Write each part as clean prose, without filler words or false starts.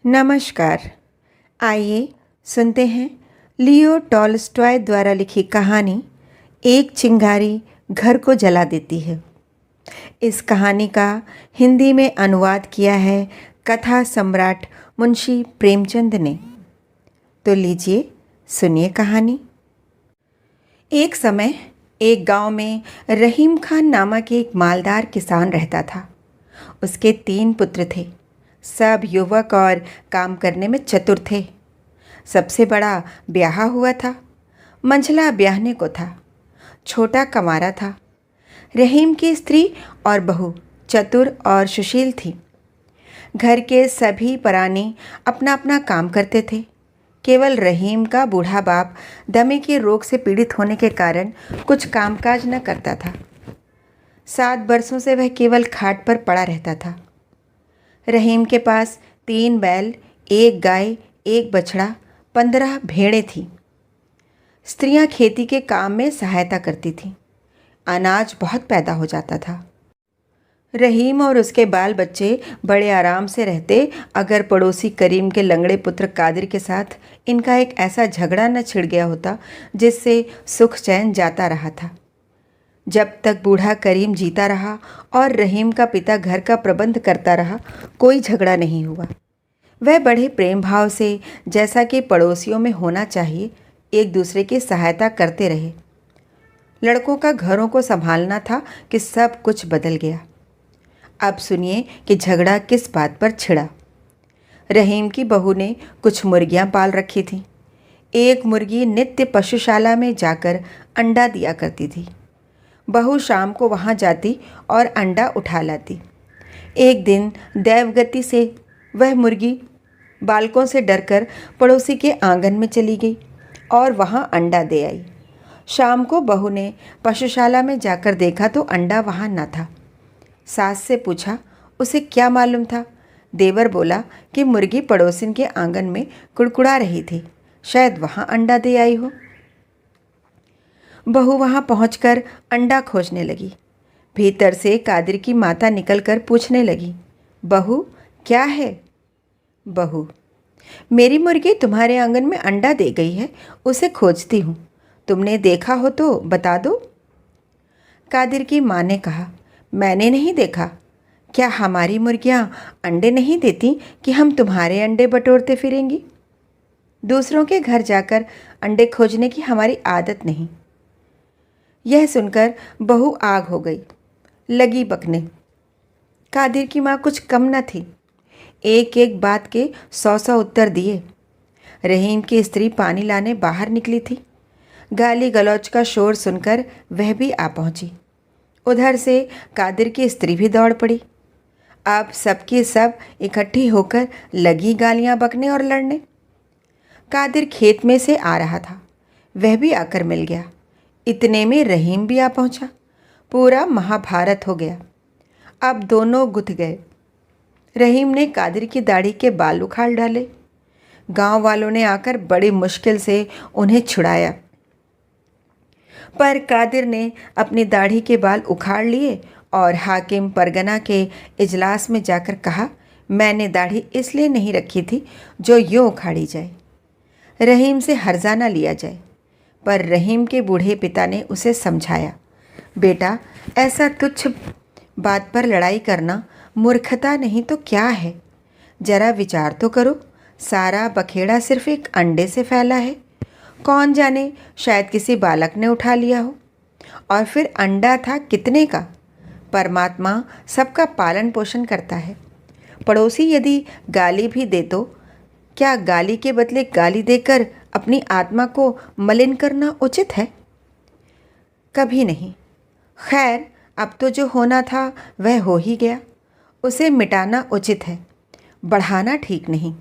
नमस्कार। आइए सुनते हैं लियो टॉल्स्टॉय द्वारा लिखी कहानी एक चिंगारी घर को जला देती है। इस कहानी का हिंदी में अनुवाद किया है कथा सम्राट मुंशी प्रेमचंद ने। तो लीजिए सुनिए कहानी। एक समय एक गांव में रहीम खान नामक एक मालदार किसान रहता था। उसके 3 पुत्र थे। सब युवक और काम करने में चतुर थे। सबसे बड़ा ब्याहा हुआ था, मंझला ब्याहने को था, छोटा कंवारा था। रहीम की स्त्री और बहू चतुर और सुशील थी। घर के सभी परानी अपना अपना काम करते थे। केवल रहीम का बूढ़ा बाप दमे के रोग से पीड़ित होने के कारण कुछ कामकाज न करता था। 7 वर्षों से वह केवल खाट पर पड़ा रहता था। रहीम के पास 3 बैल, 1 गाय, 1 बछड़ा, 15 भेड़ें थीं। स्त्रियां खेती के काम में सहायता करती थीं। अनाज बहुत पैदा हो जाता था। रहीम और उसके बाल बच्चे बड़े आराम से रहते अगर पड़ोसी करीम के लंगड़े पुत्र कादिर के साथ इनका एक ऐसा झगड़ा न छिड़ गया होता जिससे सुख चैन जाता रहा था। जब तक बूढ़ा करीम जीता रहा और रहीम का पिता घर का प्रबंध करता रहा, कोई झगड़ा नहीं हुआ। वह बड़े प्रेम भाव से, जैसा कि पड़ोसियों में होना चाहिए, एक दूसरे की सहायता करते रहे। लड़कों का घरों को संभालना था कि सब कुछ बदल गया। अब सुनिए कि झगड़ा किस बात पर छिड़ा। रहीम की बहू ने कुछ मुर्गियां पाल रखी थीं। एक मुर्गी नित्य पशुशाला में जाकर अंडा दिया करती थी। बहू शाम को वहाँ जाती और अंडा उठा लाती। एक दिन दैवगति से वह मुर्गी बालकों से डरकर पड़ोसी के आंगन में चली गई और वहाँ अंडा दे आई। शाम को बहू ने पशुशाला में जाकर देखा तो अंडा वहाँ न था। सास से पूछा, उसे क्या मालूम था? देवर बोला कि मुर्गी पड़ोसिन के आंगन में कुड़कुड़ा रही थी, शायद वहाँ अंडा दे आई हो। बहू वहाँ पहुंचकर अंडा खोजने लगी। भीतर से कादिर की माता निकलकर पूछने लगी, बहू क्या है? बहू, मेरी मुर्गी तुम्हारे आंगन में अंडा दे गई है, उसे खोजती हूँ। तुमने देखा हो तो बता दो। कादिर की माँ ने कहा, मैंने नहीं देखा। क्या हमारी मुर्गियाँ अंडे नहीं देती कि हम तुम्हारे अंडे बटोरते फिरेंगी? दूसरों के घर जाकर अंडे खोजने की हमारी आदत नहीं। यह सुनकर बहू आग हो गई, लगी बकने। कादिर की माँ कुछ कम न थी, एक एक बात के 100 उत्तर दिए। रहीम की स्त्री पानी लाने बाहर निकली थी। गाली गलौज का शोर सुनकर वह भी आ पहुंची। उधर से कादिर की स्त्री भी दौड़ पड़ी। अब सबकी सब इकट्ठी होकर लगी गालियां बकने और लड़ने। कादिर खेत में से आ रहा था, वह भी आकर मिल गया। इतने में रहीम भी आ पहुंचा। पूरा महाभारत हो गया। अब दोनों गुथ गए। रहीम ने कादिर की दाढ़ी के बाल उखाड़ डाले। गांव वालों ने आकर बड़ी मुश्किल से उन्हें छुड़ाया, पर कादिर ने अपनी दाढ़ी के बाल उखाड़ लिए और हाकिम परगना के इजलास में जाकर कहा, मैंने दाढ़ी इसलिए नहीं रखी थी जो यूँ उखाड़ी जाए। रहीम से हर्जाना लिया जाए। पर रहीम के बूढ़े पिता ने उसे समझाया, बेटा ऐसा तुच्छ बात पर लड़ाई करना मूर्खता नहीं तो क्या है? जरा विचार तो करो, सारा बखेड़ा सिर्फ एक अंडे से फैला है। कौन जाने, शायद किसी बालक ने उठा लिया हो। और फिर अंडा था कितने का? परमात्मा सबका पालन पोषण करता है। पड़ोसी यदि गाली भी दे तो क्या गाली के बदले गाली देकर अपनी आत्मा को मलिन करना उचित है? कभी नहीं। खैर, अब तो जो होना था वह हो ही गया। उसे मिटाना उचित है, बढ़ाना ठीक नहीं।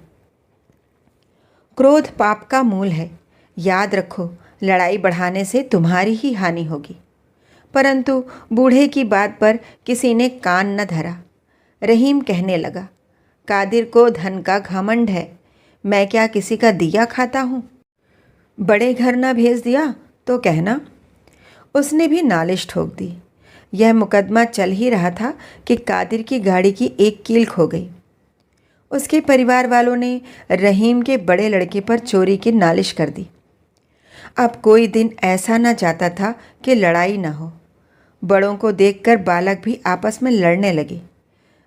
क्रोध पाप का मूल है। याद रखो, लड़ाई बढ़ाने से तुम्हारी ही हानि होगी। परंतु बूढ़े की बात पर किसी ने कान न धरा। रहीम कहने लगा, कादिर को धन का घमंड है। मैं क्या किसी का दिया खाता हूँ? बड़े घर न भेज दिया तो कहना। उसने भी नालिश ठोक दी। यह मुकदमा चल ही रहा था कि कादिर की गाड़ी की एक कील खो गई। उसके परिवार वालों ने रहीम के बड़े लड़के पर चोरी की नालिश कर दी। अब कोई दिन ऐसा न जाता था कि लड़ाई न हो। बड़ों को देखकर बालक भी आपस में लड़ने लगे।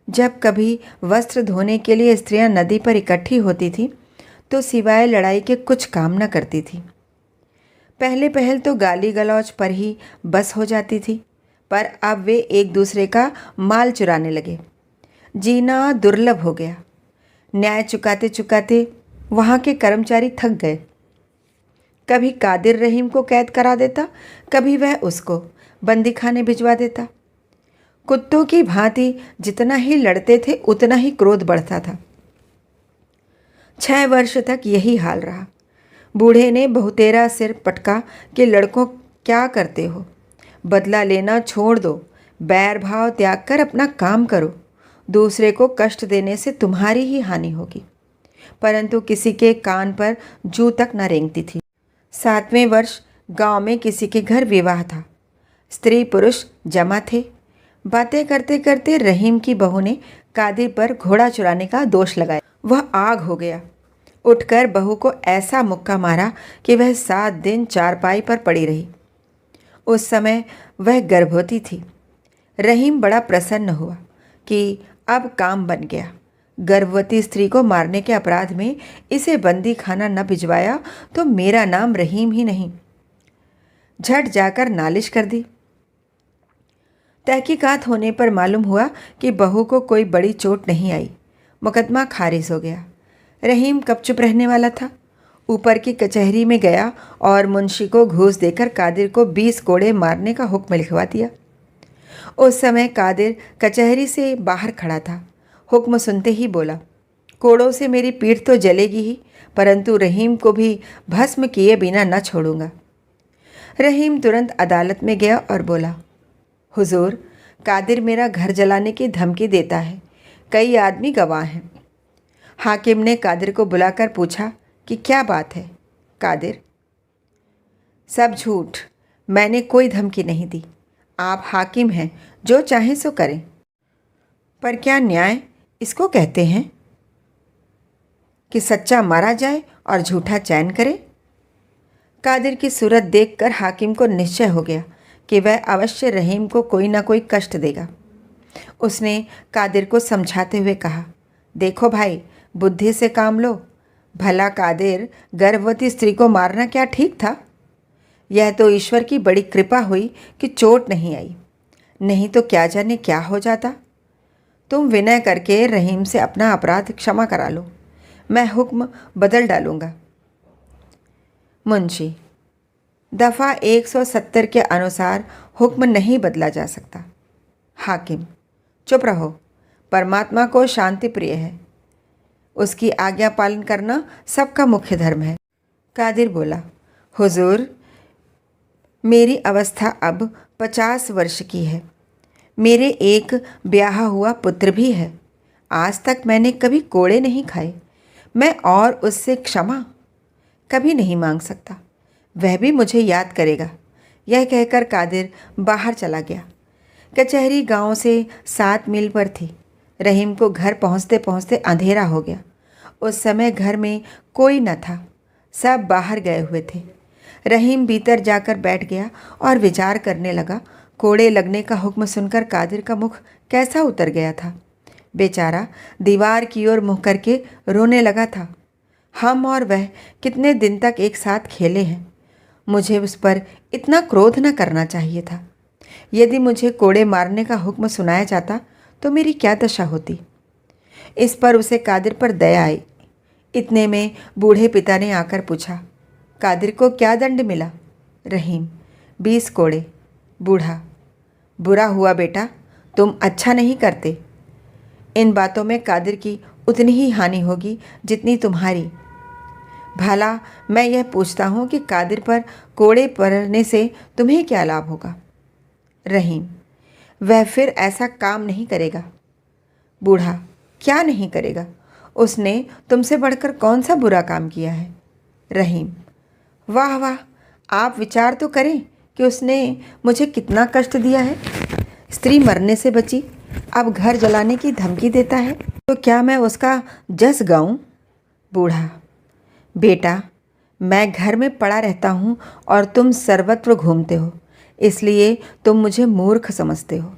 जब कभी वस्त्र धोने के लिए स्त्रियां नदी पर इकट्ठी होती थीं तो सिवाय लड़ाई के कुछ काम न करती थी। पहले पहल तो गाली गलौज पर ही बस हो जाती थी, पर अब वे एक दूसरे का माल चुराने लगे। जीना दुर्लभ हो गया। न्याय चुकाते चुकाते वहाँ के कर्मचारी थक गए। कभी कादिर रहीम को कैद करा देता, कभी वह उसको बंदी खाने भिजवा देता। कुत्तों की भांति जितना ही लड़ते थे उतना ही क्रोध बढ़ता था। 6 वर्ष तक यही हाल रहा। बूढ़े ने बहुतेरा सिर पटका कि लड़कों क्या करते हो, बदला लेना छोड़ दो, बैर भाव त्याग कर अपना काम करो, दूसरे को कष्ट देने से तुम्हारी ही हानि होगी। परंतु किसी के कान पर जू तक न रेंगती थी। 7वें वर्ष गांव में किसी के घर विवाह था। स्त्री पुरुष जमा थे। बातें करते करते रहीम की बहू ने कादिर पर घोड़ा चुराने का दोष लगाया। वह आग हो गया। उठकर बहू को ऐसा मुक्का मारा कि वह 7 दिन चारपाई पर पड़ी रही। उस समय वह गर्भवती थी। रहीम बड़ा प्रसन्न हुआ कि अब काम बन गया। गर्भवती स्त्री को मारने के अपराध में इसे बंदी खाना न भिजवाया तो मेरा नाम रहीम ही नहीं। झट जाकर नालिश कर दी। तहकीकात होने पर मालूम हुआ कि बहू को कोई बड़ी चोट नहीं आई। मुकदमा खारिज हो गया। रहीम कब चुप रहने वाला था। ऊपर की कचहरी में गया और मुंशी को घूस देकर कादिर को 20 कोड़े मारने का हुक्म लिखवा दिया। उस समय कादिर कचहरी से बाहर खड़ा था। हुक्म सुनते ही बोला, कोड़ों से मेरी पीठ तो जलेगी ही, परंतु रहीम को भी भस्म किए बिना न छोड़ूंगा। रहीम तुरंत अदालत में गया और बोला, हुजूर, कादिर मेरा घर जलाने की धमकी देता है। कई आदमी गवाह हैं। हाकिम ने कादिर को बुलाकर पूछा कि क्या बात है। कादिर, सब झूठ, मैंने कोई धमकी नहीं दी। आप हाकिम हैं, जो चाहें सो करें। पर क्या न्याय इसको कहते हैं कि सच्चा मारा जाए और झूठा चैन करे? कादिर की सूरत देखकर हाकिम को निश्चय हो गया कि वह अवश्य रहीम को कोई ना कोई कष्ट देगा। उसने कादिर को समझाते हुए कहा, देखो भाई, बुद्धि से काम लो। भला कादिर, गर्भवती स्त्री को मारना क्या ठीक था? यह तो ईश्वर की बड़ी कृपा हुई कि चोट नहीं आई, नहीं तो क्या जाने क्या हो जाता। तुम विनय करके रहीम से अपना अपराध क्षमा करा लो, मैं हुक्म बदल डालूंगा। मुंशी, दफ़ा 170 के अनुसार हुक्म नहीं बदला जा सकता। हाकिम, चुप रहो, परमात्मा को शांति प्रिय है, उसकी आज्ञा पालन करना सबका मुख्य धर्म है। कादिर बोला, हुजूर, मेरी अवस्था अब 50 वर्ष की है। मेरे एक ब्याह हुआ पुत्र भी है। आज तक मैंने कभी कोड़े नहीं खाए। मैं और उससे क्षमा कभी नहीं मांग सकता। वह भी मुझे याद करेगा। यह कहकर कादिर बाहर चला गया। कचहरी गांव से 7 मील पर थी। रहीम को घर पहुंचते पहुंचते अंधेरा हो गया। उस समय घर में कोई न था, सब बाहर गए हुए थे। रहीम भीतर जाकर बैठ गया और विचार करने लगा। कोड़े लगने का हुक्म सुनकर कादिर का मुख कैसा उतर गया था। बेचारा दीवार की ओर मुँह करके रोने लगा था। हम और वह कितने दिन तक एक साथ खेले हैं। मुझे उस पर इतना क्रोध न करना चाहिए था। यदि मुझे कोड़े मारने का हुक्म सुनाया जाता तो मेरी क्या दशा होती। इस पर उसे कादिर पर दया आई। इतने में बूढ़े पिता ने आकर पूछा, कादिर को क्या दंड मिला? रहीम, 20 कोड़े। बूढ़ा, बुरा हुआ बेटा, तुम अच्छा नहीं करते। इन बातों में कादिर की उतनी ही हानि होगी जितनी तुम्हारी। भला मैं यह पूछता हूँ कि कादिर पर कोड़े पड़ने से तुम्हें क्या लाभ होगा? रहीम, वह फिर ऐसा काम नहीं करेगा। बूढ़ा, क्या नहीं करेगा? उसने तुमसे बढ़कर कौन सा बुरा काम किया है? रहीम, वाह वाह, आप विचार तो करें कि उसने मुझे कितना कष्ट दिया है। स्त्री मरने से बची, अब घर जलाने की धमकी देता है, तो क्या मैं उसका जस गाऊं? बूढ़ा: बेटा, मैं घर में पड़ा रहता हूँ और तुम सर्वत्र घूमते हो, इसलिए तुम मुझे मूर्ख समझते हो।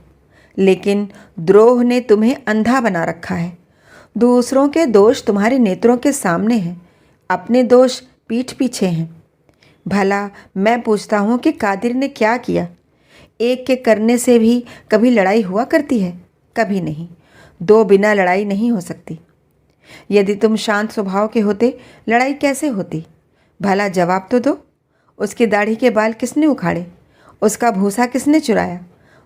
लेकिन द्रोह ने तुम्हें अंधा बना रखा है। दूसरों के दोष तुम्हारे नेत्रों के सामने हैं, अपने दोष पीठ पीछे हैं। भला मैं पूछता हूँ कि कादिर ने क्या किया? एक के करने से भी कभी लड़ाई हुआ करती है? कभी नहीं। दो बिना लड़ाई नहीं हो सकती। यदि तुम शांत स्वभाव के होते, लड़ाई कैसे होती? भला जवाब तो दो। उसकी दाढ़ी के बाल किसने उखाड़े? उसका भूसा किसने चुराया?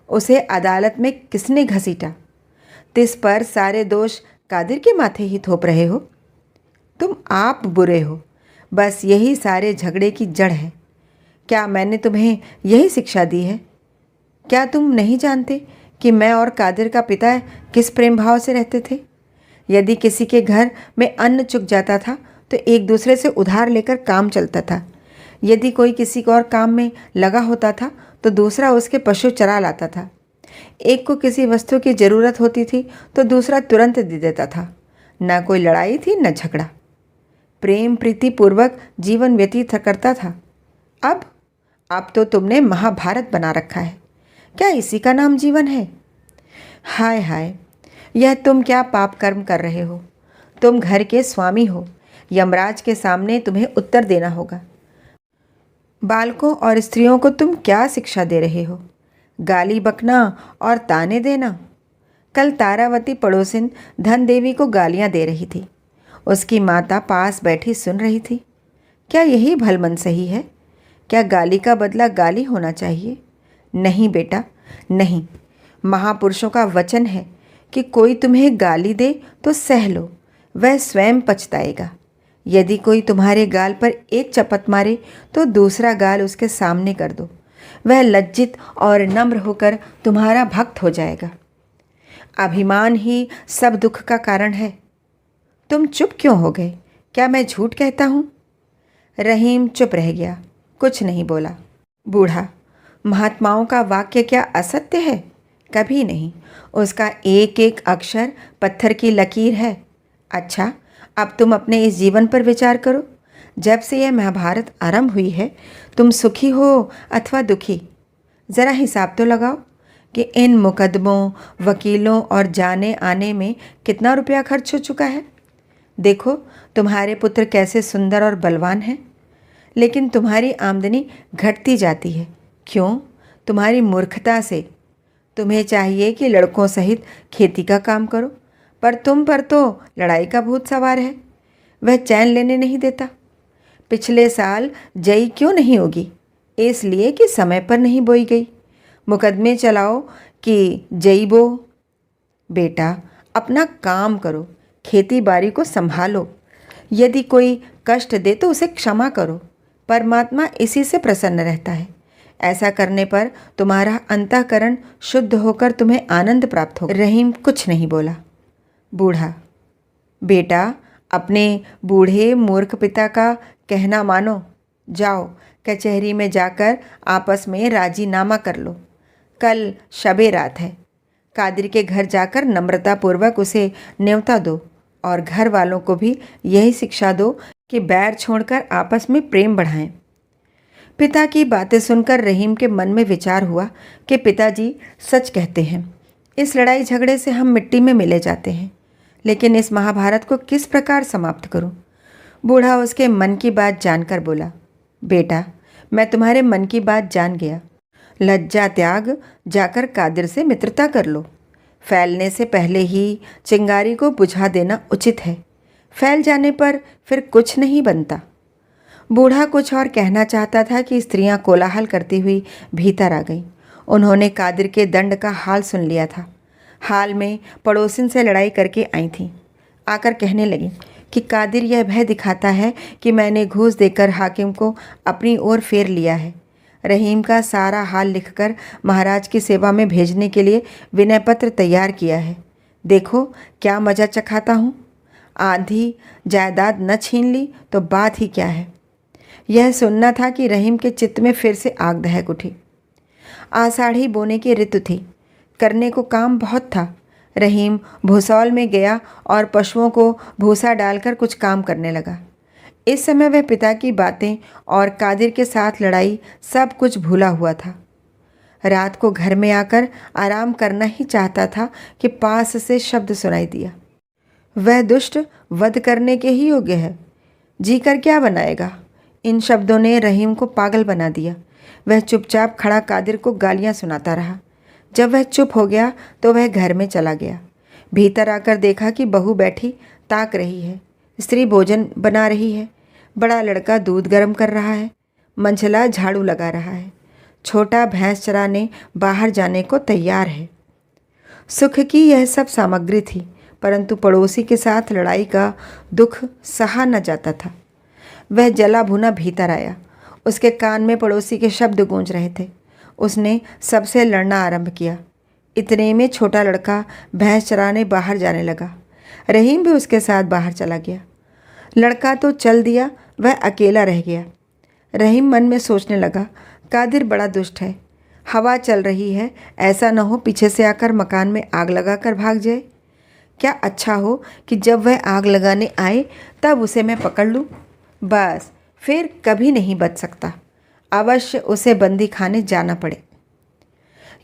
उसे अदालत में किसने घसीटा? तिस पर सारे दोष कादिर के माथे ही थोप रहे हो। तुम आप बुरे हो, बस यही सारे झगड़े की जड़ है। क्या मैंने तुम्हें यही शिक्षा दी है? क्या तुम नहीं जानते कि मैं और कादिर का पिता किस प्रेम भाव से रहते थे? यदि किसी के घर में अन्न चुक जाता था तो एक दूसरे से उधार लेकर काम चलता था। यदि कोई किसी और काम में लगा होता था तो दूसरा उसके पशु चरा लाता था। एक को किसी वस्तु की ज़रूरत होती थी तो दूसरा तुरंत दे देता था। न कोई लड़ाई थी न झगड़ा। प्रेम प्रीति पूर्वक जीवन व्यतीत करता था। अब तो तुमने महाभारत बना रखा है। क्या इसी का नाम जीवन है? हाय हाय, यह तुम क्या पाप कर्म कर रहे हो? तुम घर के स्वामी हो। यमराज के सामने तुम्हें उत्तर देना होगा। बालकों और स्त्रियों को तुम क्या शिक्षा दे रहे हो? गाली बकना और ताने देना। कल तारावती पड़ोसिन धन देवी को गालियां दे रही थी। उसकी माता पास बैठी सुन रही थी। क्या यही भलमन सही है? क्या गाली का बदला गाली होना चाहिए? नहीं बेटा, नहीं। महापुरुषों का वचन है कि कोई तुम्हें गाली दे तो सह लो, वह स्वयं पछताएगा। यदि कोई तुम्हारे गाल पर एक चपत मारे तो दूसरा गाल उसके सामने कर दो, वह लज्जित और नम्र होकर तुम्हारा भक्त हो जाएगा। अभिमान ही सब दुख का कारण है। तुम चुप क्यों हो गए? क्या मैं झूठ कहता हूँ? रहीम चुप रह गया, कुछ नहीं बोला। बूढ़ा: महात्माओं का वाक्य क्या असत्य है? कभी नहीं। उसका एक एक अक्षर पत्थर की लकीर है। अच्छा, अब तुम अपने इस जीवन पर विचार करो। जब से यह महाभारत आरंभ हुई है, तुम सुखी हो अथवा दुखी? ज़रा हिसाब तो लगाओ कि इन मुकदमों, वकीलों और जाने आने में कितना रुपया खर्च हो चुका है। देखो तुम्हारे पुत्र कैसे सुंदर और बलवान हैं, लेकिन तुम्हारी आमदनी घटती जाती है। क्यों? तुम्हारी मूर्खता से। तुम्हें चाहिए कि लड़कों सहित खेती का काम करो, पर तुम पर तो लड़ाई का भूत सवार है। वह चैन लेने नहीं देता। पिछले साल जई क्यों नहीं होगी? इसलिए कि समय पर नहीं बोई गई। मुकदमे चलाओ कि जई बो। बेटा, अपना काम करो, खेती बाड़ी को संभालो। यदि कोई कष्ट दे तो उसे क्षमा करो। परमात्मा इसी से प्रसन्न रहता है। ऐसा करने पर तुम्हारा अंतःकरण शुद्ध होकर तुम्हें आनंद प्राप्त होगा। रहीम कुछ नहीं बोला। बूढ़ा: बेटा, अपने बूढ़े मूर्ख पिता का कहना मानो। जाओ कचहरी में जाकर आपस में राजीनामा कर लो। कल शबे रात है। कादिर के घर जाकर नम्रतापूर्वक उसे न्योता दो और घर वालों को भी यही शिक्षा दो कि बैर छोड़कर आपस में प्रेम बढ़ाएं। पिता की बातें सुनकर रहीम के मन में विचार हुआ कि पिताजी सच कहते हैं। इस लड़ाई झगड़े से हम मिट्टी में मिले जाते हैं, लेकिन इस महाभारत को किस प्रकार समाप्त करूं? बूढ़ा उसके मन की बात जानकर बोला: बेटा, मैं तुम्हारे मन की बात जान गया। लज्जा त्याग, जाकर कादिर से मित्रता कर लो। फैलने से पहले ही चिंगारी को बुझा देना उचित है। फैल जाने पर फिर कुछ नहीं बनता। बूढ़ा कुछ और कहना चाहता था कि स्त्रियां कोलाहल करती हुई भीतर आ गईं। उन्होंने कादिर के दंड का हाल सुन लिया था। हाल में पड़ोसिन से लड़ाई करके आई थीं। आकर कहने लगी कि कादिर यह भय दिखाता है कि मैंने घूस देकर हाकिम को अपनी ओर फेर लिया है। रहीम का सारा हाल लिखकर महाराज की सेवा में भेजने के लिए विनय पत्र तैयार किया है। देखो क्या मजा चखाता हूँ। आधी जायदाद न छीन ली तो बात ही क्या है। यह सुनना था कि रहीम के चित्त में फिर से आग दहक उठी। आषाढ़ी बोने की ऋतु थी। करने को काम बहुत था। रहीम भूसौल में गया और पशुओं को भूसा डालकर कुछ काम करने लगा। इस समय वह पिता की बातें और कादिर के साथ लड़ाई सब कुछ भूला हुआ था। रात को घर में आकर आराम करना ही चाहता था कि पास से शब्द सुनाई दिया, वह दुष्ट वध करने के ही योग्य है, जी कर क्या बनाएगा। इन शब्दों ने रहीम को पागल बना दिया। वह चुपचाप खड़ा कादिर को गालियां सुनाता रहा। जब वह चुप हो गया तो वह घर में चला गया। भीतर आकर देखा कि बहू बैठी ताक रही है, स्त्री भोजन बना रही है, बड़ा लड़का दूध गर्म कर रहा है, मंझला झाड़ू लगा रहा है, छोटा भैंस चराने बाहर जाने को तैयार है। सुख की यह सब सामग्री थी, परंतु पड़ोसी के साथ लड़ाई का दुख सहा न जाता था। वह जला भुना भीतर आया। उसके कान में पड़ोसी के शब्द गूंज रहे थे। उसने सबसे लड़ना आरंभ किया। इतने में छोटा लड़का भैंस चराने बाहर जाने लगा। रहीम भी उसके साथ बाहर चला गया। लड़का तो चल दिया, वह अकेला रह गया। रहीम मन में सोचने लगा, कादिर बड़ा दुष्ट है। हवा चल रही है, ऐसा न हो पीछे से आकर मकान में आग लगाकर भाग जाए। क्या अच्छा हो कि जब वह आग लगाने आए तब उसे मैं पकड़ लूँ, बस फिर कभी नहीं बच सकता। अवश्य उसे बंदी खाने जाना पड़े।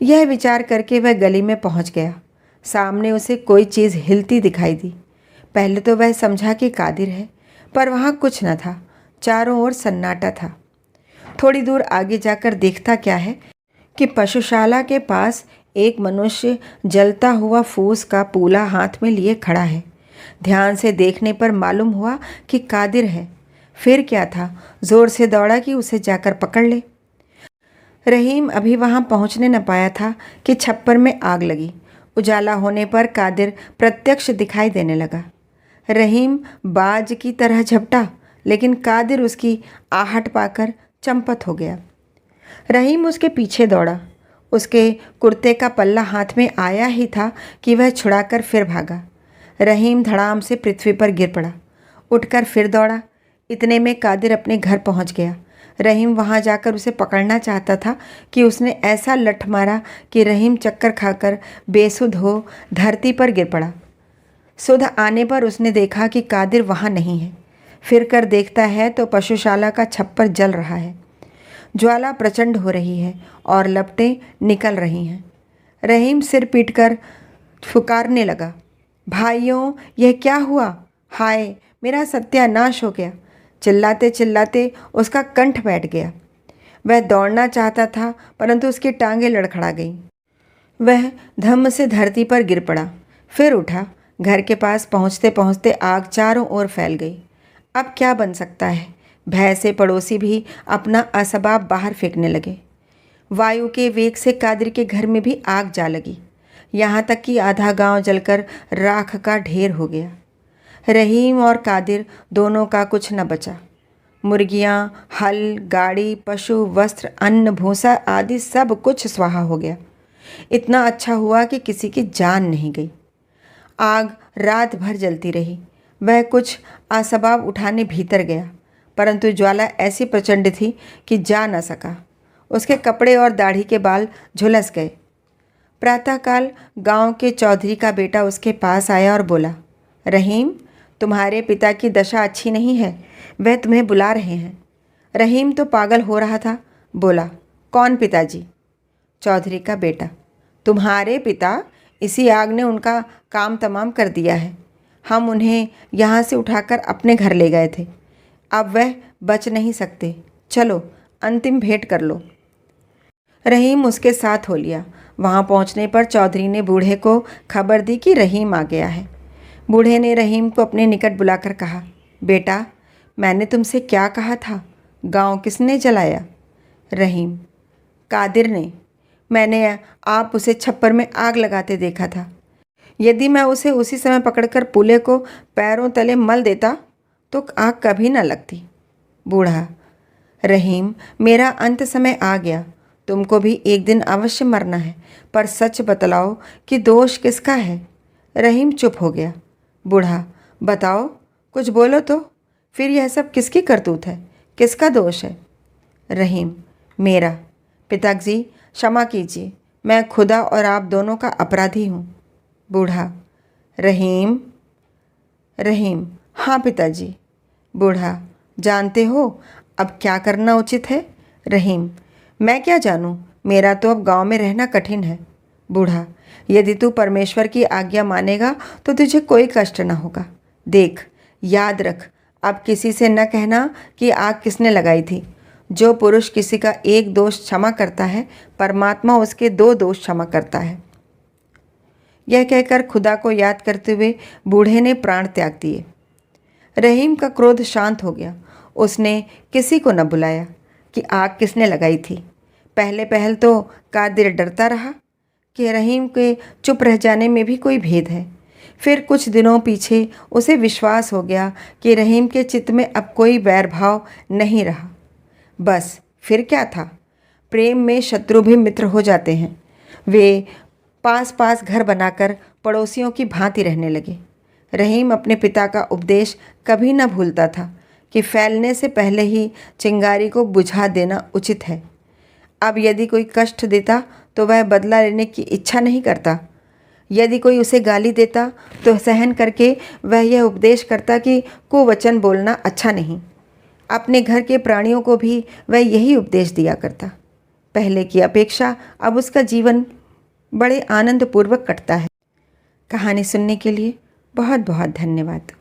यह विचार करके वह गली में पहुंच गया। सामने उसे कोई चीज़ हिलती दिखाई दी। पहले तो वह समझा कि कादिर है, पर वहाँ कुछ न था। चारों ओर सन्नाटा था। थोड़ी दूर आगे जाकर देखता क्या है कि पशुशाला के पास एक मनुष्य जलता हुआ फूस का पूला हाथ में लिए खड़ा है। ध्यान से देखने पर मालूम हुआ कि कादिर है। फिर क्या था, जोर से दौड़ा कि उसे जाकर पकड़ ले। रहीम अभी वहां पहुंचने न पाया था कि छप्पर में आग लगी। उजाला होने पर कादिर प्रत्यक्ष दिखाई देने लगा। रहीम बाज की तरह झपटा, लेकिन कादिर उसकी आहट पाकर चंपत हो गया। रहीम उसके पीछे दौड़ा। उसके कुर्ते का पल्ला हाथ में आया ही था कि वह छुड़ाकर फिर भागा। रहीम धड़ाम से पृथ्वी पर गिर पड़ा। उठकर फिर दौड़ा। इतने में कादिर अपने घर पहुंच गया। रहीम वहां जाकर उसे पकड़ना चाहता था कि उसने ऐसा लठ मारा कि रहीम चक्कर खाकर बेसुध हो धरती पर गिर पड़ा। सुध आने पर उसने देखा कि कादिर वहां नहीं है। फिर कर देखता है तो पशुशाला का छप्पर जल रहा है। ज्वाला प्रचंड हो रही है और लपटें निकल रही हैं। रहीम सिर पीटकर फुकारने लगा, भाइयों यह क्या हुआ, हाय मेरा सत्यानाश हो गया। चिल्लाते चिल्लाते उसका कंठ बैठ गया। वह दौड़ना चाहता था, परंतु उसकी टांगें लड़खड़ा गईं। वह धम्म से धरती पर गिर पड़ा, फिर उठा। घर के पास पहुंचते पहुंचते आग चारों ओर फैल गई। अब क्या बन सकता है। भय से पड़ोसी भी अपना असबाब बाहर फेंकने लगे। वायु के वेग से कादिर के घर में भी आग जा लगी। यहाँ तक कि आधा गांव जलकर राख का ढेर हो गया। रहीम और कादिर दोनों का कुछ न बचा। मुर्गियाँ, हल, गाड़ी, पशु, वस्त्र, अन्न, भूसा आदि सब कुछ स्वाहा हो गया। इतना अच्छा हुआ कि किसी की जान नहीं गई। आग रात भर जलती रही। वह कुछ असबाब उठाने भीतर गया, परंतु ज्वाला ऐसी प्रचंड थी कि जा न सका। उसके कपड़े और दाढ़ी के बाल झुलस गए। प्रातःकाल गांव के चौधरी का बेटा उसके पास आया और बोला, रहीम तुम्हारे पिता की दशा अच्छी नहीं है, वह तुम्हें बुला रहे हैं। रहीम तो पागल हो रहा था। बोला, कौन पिताजी? चौधरी का बेटा। तुम्हारे पिता? इसी आग ने उनका काम तमाम कर दिया है। हम उन्हें यहाँ से उठाकर अपने घर ले गए थे। अब वह बच नहीं सकते। चलो अंतिम भेंट कर लो। रहीम उसके साथ हो लिया। वहाँ पहुँचने पर चौधरी ने बूढ़े को खबर दी कि रहीम आ गया है। बूढ़े ने रहीम को अपने निकट बुलाकर कहा, बेटा मैंने तुमसे क्या कहा था, गांव किसने जलाया? रहीम, कादिर ने। मैंने आप उसे छप्पर में आग लगाते देखा था। यदि मैं उसे उसी समय पकड़कर पूले को पैरों तले मल देता तो आग कभी न लगती। बूढ़ा, रहीम मेरा अंत समय आ गया। तुमको भी एक दिन अवश्य मरना है, पर सच बतलाओ कि दोष किसका है? रहीम चुप हो गया। बूढ़ा, बताओ, कुछ बोलो तो। फिर यह सब किसकी करतूत है, किसका दोष है? रहीम, मेरा। पिताजी क्षमा कीजिए, मैं खुदा और आप दोनों का अपराधी हूँ। बूढ़ा, रहीम। रहीम, हाँ पिताजी। बूढ़ा, जानते हो अब क्या करना उचित है? रहीम, मैं क्या जानूँ, मेरा तो अब गांव में रहना कठिन है। बूढ़ा, यदि तू परमेश्वर की आज्ञा मानेगा तो तुझे कोई कष्ट न होगा। देख, याद रख, अब किसी से न कहना कि आग किसने लगाई थी। जो पुरुष किसी का एक दोष क्षमा करता है, परमात्मा उसके 2 दोष क्षमा करता है। यह कहकर खुदा को याद करते हुए बूढ़े ने प्राण त्याग दिए। रहीम का क्रोध शांत हो गया। उसने किसी को न बुलाया कि आग किसने लगाई थी। पहले पहल तो कादिर डरता रहा कि रहीम के चुप रह जाने में भी कोई भेद है। फिर कुछ दिनों पीछे उसे विश्वास हो गया कि रहीम के चित्त में अब कोई वैर भाव नहीं रहा। बस फिर क्या था, प्रेम में शत्रु भी मित्र हो जाते हैं। वे पास पास घर बनाकर पड़ोसियों की भांति रहने लगे। रहीम अपने पिता का उपदेश कभी न भूलता था कि फैलने से पहले ही चिंगारी को बुझा देना उचित है। अब यदि कोई कष्ट देता तो वह बदला लेने की इच्छा नहीं करता। यदि कोई उसे गाली देता तो सहन करके वह यह उपदेश करता कि कुवचन बोलना अच्छा नहीं। अपने घर के प्राणियों को भी वह यही उपदेश दिया करता। पहले की अपेक्षा अब उसका जीवन बड़े आनंदपूर्वक कटता है। कहानी सुनने के लिए बहुत बहुत धन्यवाद।